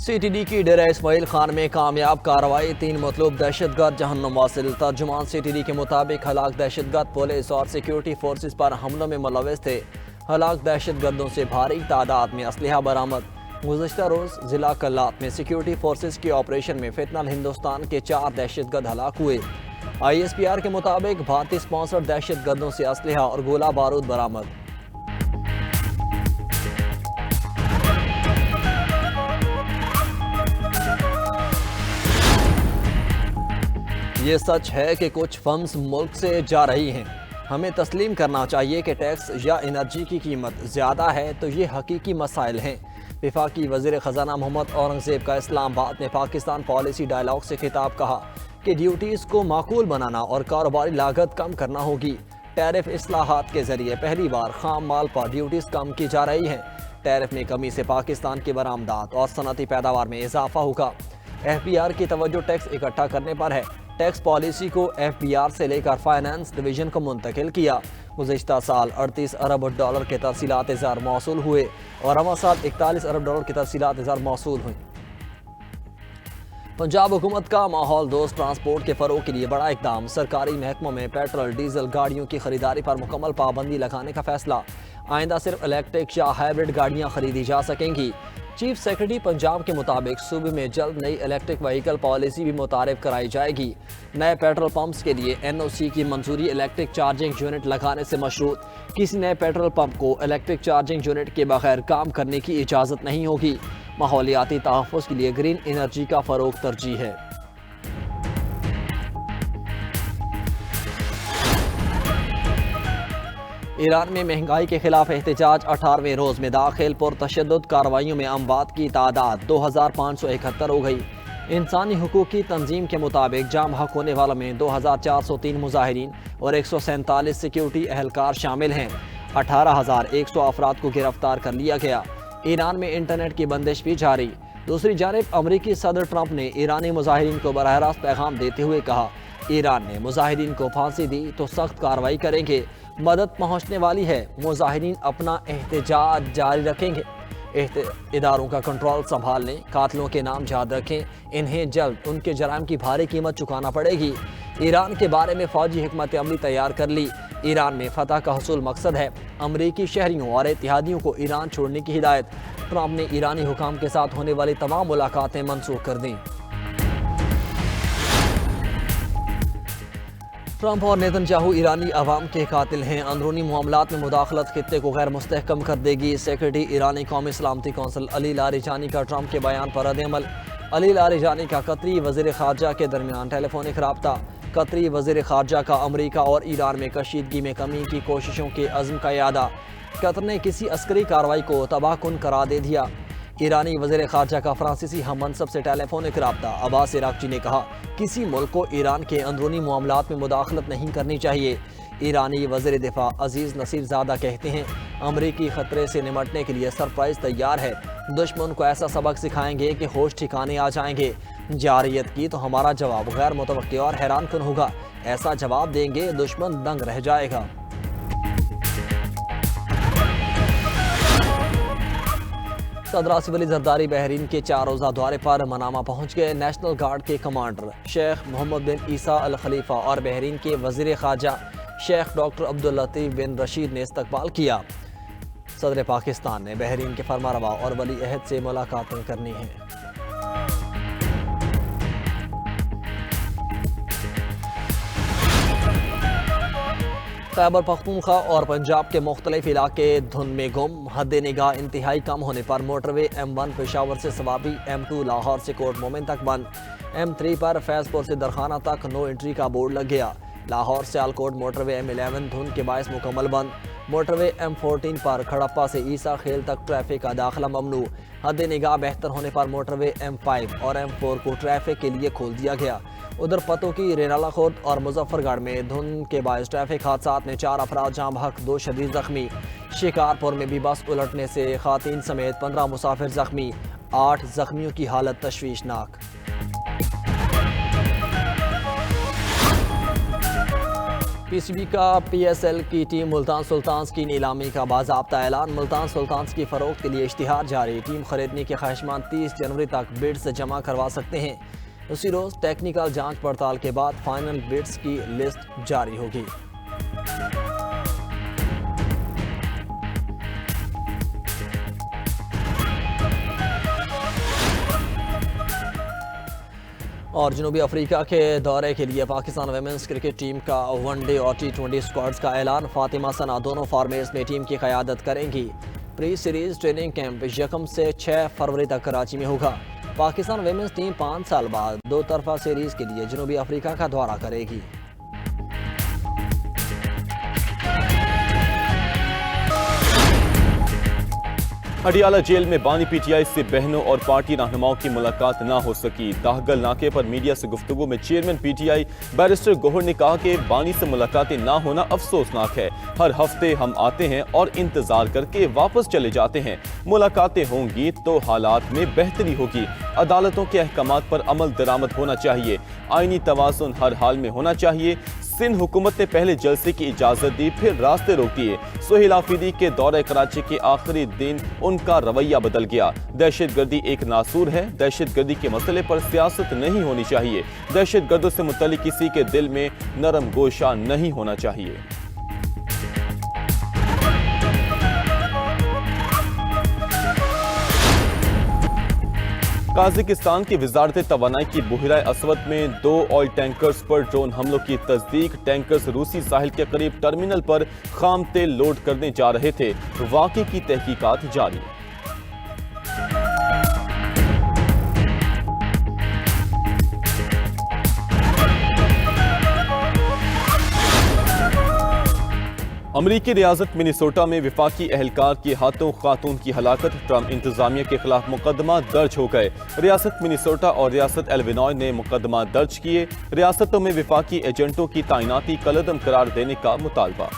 C T D کی ڈیرہ اسماعیل خان میں کامیاب کارروائی، 3 مطلوب دہشت گرد جہنم واصل۔ ترجمان سی ٹی ڈی کے مطابق ہلاک دہشت گرد پولیس اور سیکیورٹی فورسز پر حملوں میں ملوث تھے۔ ہلاک دہشت گردوں سے بھاری تعداد میں اسلحہ برآمد۔ گزشتہ روز ضلع کلات میں سیکیورٹی فورسز کے آپریشن میں فتنہ ہندوستان کے 4 دہشت گرد ہلاک ہوئے۔ آئی ایس پی آر کے مطابق بھارتی اسپانسرڈ دہشت گردوں سے اسلحہ اور گولہ بارود برآمد۔ یہ سچ ہے کہ کچھ فرمز ملک سے جا رہی ہیں۔ ہمیں تسلیم کرنا چاہیے کہ ٹیکس یا انرجی کی قیمت زیادہ ہے تو یہ حقیقی مسائل ہیں۔ وفاقی وزیر خزانہ محمد اورنگزیب کا اسلام آباد میں پاکستان پالیسی ڈائیلاگ سے خطاب، کہا کہ ڈیوٹیز کو معقول بنانا اور کاروباری لاگت کم کرنا ہوگی۔ ٹیرف اصلاحات کے ذریعے پہلی بار خام مال پر ڈیوٹیز کم کی جا رہی ہیں۔ ٹیرف میں کمی سے پاکستان کی برآمدات اور صنعتی پیداوار میں اضافہ ہوگا۔ ایف بی آر کی توجہ ٹیکس اکٹھا کرنے پر ہے۔ ٹیکس پالیسی کو ایف بی آر سے لے کر فائنانس ڈویژن کو منتقل کیا۔ گزشتہ سال 38 ارب ڈالر کے ترسیلات زر موصول ہوئے اور رواں سال 41 ارب ڈالر کی ترسیلات زر موصول ہوئیں۔ پنجاب حکومت کا ماحول دوست ٹرانسپورٹ کے فروغ کے لیے بڑا اقدام، سرکاری محکموں میں پیٹرول ڈیزل گاڑیوں کی خریداری پر مکمل پابندی لگانے کا فیصلہ۔ آئندہ صرف الیکٹرک یا ہائبرڈ گاڑیاں خریدی جا سکیں گی۔ چیف سیکرٹری پنجاب کے مطابق صوبے میں جلد نئی الیکٹرک وہیکل پالیسی بھی متعارف کرائی جائے گی۔ نئے پیٹرول پمپس کے لیے این او سی کی منظوری الیکٹرک چارجنگ یونٹ لگانے سے مشروط۔ کسی نئے پیٹرول پمپ کو الیکٹرک چارجنگ یونٹ کے بغیر کام کرنے کی اجازت نہیں ہوگی۔ ماحولیاتی تحفظ کے لیے گرین انرجی کا فروغ ترجیح ہے۔ ایران میں مہنگائی کے خلاف احتجاج 18ویں روز میں داخل، پرتشدد کارروائیوں میں اموات کی تعداد 2571 ہو گئی۔ انسانی حقوق کی تنظیم کے مطابق جام حق ہونے والوں میں 2403 مظاہرین اور 147 سیکیورٹی اہلکار شامل ہیں۔ 18100 افراد کو گرفتار کر لیا گیا۔ ایران میں انٹرنیٹ کی بندش بھی جاری۔ دوسری جانب امریکی صدر ٹرمپ نے ایرانی مظاہرین کو براہ راست پیغام دیتے ہوئے کہا، ایران نے مظاہرین کو پھانسی دی تو سخت کارروائی کریں گے، مدد پہنچنے والی ہے، مظاہرین اپنا احتجاج جاری رکھیں گے، اداروں کا کنٹرول سنبھال لیں، قاتلوں کے نام یاد رکھیں، انہیں جلد ان کے جرائم کی بھاری قیمت چکانا پڑے گی۔ ایران کے بارے میں فوجی حکمت عملی تیار کر لی، ایران میں فتح کا حصول مقصد ہے، امریکی شہریوں اور اتحادیوں کو ایران چھوڑنے کی ہدایت۔ ٹرمپ نے ایرانی حکام کے ساتھ ہونے والی تمام ملاقاتیں منسوخ کر دیں۔ ٹرمپ اور نیتنیاہو ایرانی عوام کے قاتل ہیں، اندرونی معاملات میں مداخلت خطے کو غیر مستحکم کر دے گی۔ سیکرٹری ایرانی قومی سلامتی کونسل علی لاریجانی کا ٹرمپ کے بیان پر رد عمل۔ علی لاریجانی کا قطری وزیر خارجہ کے درمیان ٹیلی فونک رابطہ۔ قطری وزیر خارجہ کا امریکہ اور ایران میں کشیدگی میں کمی کی کوششوں کے عزم کا اعادہ۔ قطر نے کسی عسکری کارروائی کو تباہ کن قرار دے دیا۔ ایرانی وزیر خارجہ کا فرانسیسی ہم منصب سے ٹیلی فونک رابطہ۔ عباس عراقچی نے کہا، کسی ملک کو ایران کے اندرونی معاملات میں مداخلت نہیں کرنی چاہیے۔ ایرانی وزیر دفاع عزیز نصیر زادہ کہتے ہیں، امریکی خطرے سے نمٹنے کے لیے سرپرائز تیار ہے، دشمن کو ایسا سبق سکھائیں گے کہ ہوش ٹھکانے آ جائیں گے۔ جارحیت کی تو ہمارا جواب غیر متوقع اور حیران کن ہوگا، ایسا جواب دیں گے دشمن دنگ رہ جائے گا۔ صدر آصف علی زرداری بحرین کے 4 روزہ دورے پر منامہ پہنچ گئے۔ نیشنل گارڈ کے کمانڈر شیخ محمد بن عیسیٰ الخلیفہ اور بحرین کے وزیر خارجہ شیخ ڈاکٹر عبداللطیف بن رشید نے استقبال کیا۔ صدر پاکستان نے بحرین کے فرمانروا اور ولی عہد سے ملاقاتیں کرنی ہیں۔ خیبر پختونخوا اور پنجاب کے مختلف علاقے دھند میں گم، حد نگاہ انتہائی کم ہونے پر موٹر وے M1 پشاور سے سوابی، M2 لاہور سے کوٹ مومن تک بند، M3 پر فیض پور سے درخانہ تک نو انٹری کا بورڈ لگ گیا۔ لاہور سے آلکوٹ موٹر وے M11 دھند کے باعث مکمل بند، موٹر وے M14 پر کھڑپا سے عیسیٰ خیل تک ٹریفک کا داخلہ ممنوع۔ حد نگاہ بہتر ہونے پر موٹر وے M5 اور M4 کو ٹریفک کے لیے کھول دیا گیا۔ ادھر پتوں کی رینالہ خورد اور مظفر گڑھ میں دھند کے باعث ٹریفک حادثات میں 4 افراد جاں بحق، 2 شدید زخمی۔ شکارپور میں بھی بس الٹنے سے خواتین سمیت 15 مسافر زخمی، 8 زخمیوں کی حالت تشویشناک۔ پی سی بی کا پی ایس ایل کی ٹیم ملتان سلطانز کی نیلامی کا باضابطہ اعلان، ملتان سلطانز کی فروخت کے لیے اشتہار جاری، ٹیم خریدنے کے خواہشمند 30 جنوری تک بڈز جمع کروا سکتے ہیں، اسی روز ٹیکنیکل جانچ پڑتال کے بعد فائنل بڈز کی لسٹ جاری ہوگی۔ اور جنوبی افریقہ کے دورے کے لیے پاکستان ویمنز کرکٹ ٹیم کا ون ڈے اور T20 اسکواڈز کا اعلان، فاطمہ ثنا دونوں فارمیٹس میں ٹیم کی قیادت کریں گی۔ پری سیریز ٹریننگ کیمپ 1 سے 6 فروری تک کراچی میں ہوگا۔ پاکستان ویمنز ٹیم 5 سال بعد 2 طرفہ سیریز کے لیے جنوبی افریقہ کا دورہ کرے گی۔ اڈیالہ جیل میں بانی پی ٹی آئی سے بہنوں اور پارٹی رہنماؤں کی ملاقات نہ ہو سکی۔ داہگل ناکے پر میڈیا سے گفتگو میں chairman P T I barrister Gohar نے کہا کہ بانی سے ملاقاتیں نہ ہونا افسوسناک ہے، ہر ہفتے ہم آتے ہیں اور انتظار کر کے واپس چلے جاتے ہیں، ملاقاتیں ہوں گی تو حالات میں بہتری ہوگی، عدالتوں کے احکامات پر عمل درآمد ہونا چاہیے، آئینی توازن ہر حال میں ہونا چاہیے۔ سندھ حکومت نے پہلے جلسے کی اجازت دی، پھر راستے روک دیے۔ سہیل آفریدی کے دورہ کراچی کے آخری دن ان کا رویہ بدل گیا۔ دہشت گردی ایک ناسور ہے، دہشت گردی کے مسئلے پر سیاست نہیں ہونی چاہیے، دہشت گردوں سے متعلق کسی کے دل میں نرم گوشہ نہیں ہونا چاہیے۔ قازقستان کی وزارت توانائی کی بحیرہ اسود میں 2 آئل ٹینکرز پر ڈرون حملوں کی تصدیق، ٹینکرز روسی ساحل کے قریب ٹرمینل پر خام تیل لوڈ کرنے جا رہے تھے، واقعے کی تحقیقات جاری۔ امریکی ریاست منیسوٹا میں وفاقی اہلکار کی ہاتھوں خاتون کی ہلاکت، ٹرمپ انتظامیہ کے خلاف مقدمہ درج ہو گئے۔ ریاست منیسوٹا اور ریاست الینوائے نے مقدمہ درج کیے، ریاستوں میں وفاقی ایجنٹوں کی تعیناتی کالعدم قرار دینے کا مطالبہ۔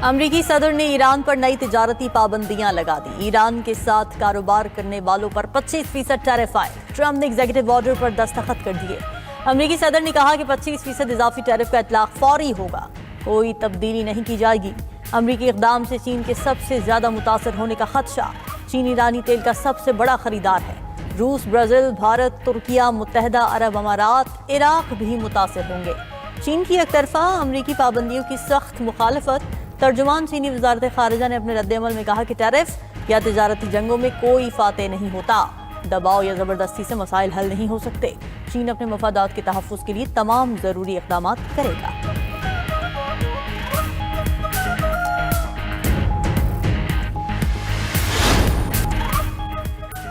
امریکی صدر نے ایران پر نئی تجارتی پابندیاں لگا دی، ایران کے ساتھ کاروبار کرنے والوں پر 25% ٹیرف عائد، ٹرمپ نے ایگزیکٹو آرڈر پر دستخط کر دیے۔ امریکی صدر نے کہا کہ 25% اضافی ٹیرف کا اطلاق فوری ہوگا، کوئی تبدیلی نہیں کی جائے گی۔ امریکی اقدام سے چین کے سب سے زیادہ متاثر ہونے کا خدشہ، چین ایرانی تیل کا سب سے بڑا خریدار ہے، روس، برازیل، بھارت، ترکیہ، متحدہ عرب امارات، عراق بھی متاثر ہوں گے۔ چین کی یک طرفہ امریکی پابندیوں کی سخت مخالفت، ترجمان چینی وزارت خارجہ نے اپنے رد عمل میں کہا کہ ٹیرف یا تجارتی جنگوں میں کوئی فاتح نہیں ہوتا، دباؤ یا زبردستی سے مسائل حل نہیں ہو سکتے، چین اپنے مفادات کے تحفظ کے لیے تمام ضروری اقدامات کرے گا۔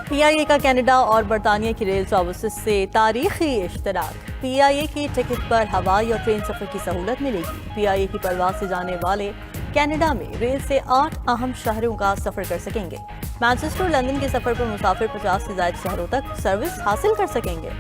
پی آئی اے کا کینیڈا اور برطانیہ کی ریل سروسز سے تاریخی اشتراک، پی آئی اے کی ٹکٹ پر ہوائی اور ٹرین سفر کی سہولت ملے گی۔ پی آئی اے کی پرواز سے جانے والے کینیڈا میں ریل سے 8 اہم شہروں کا سفر کر سکیں گے۔ مانچسٹر اور لندن کے سفر پر مسافر 50 سے زائد شہروں تک سروس حاصل کر سکیں گے۔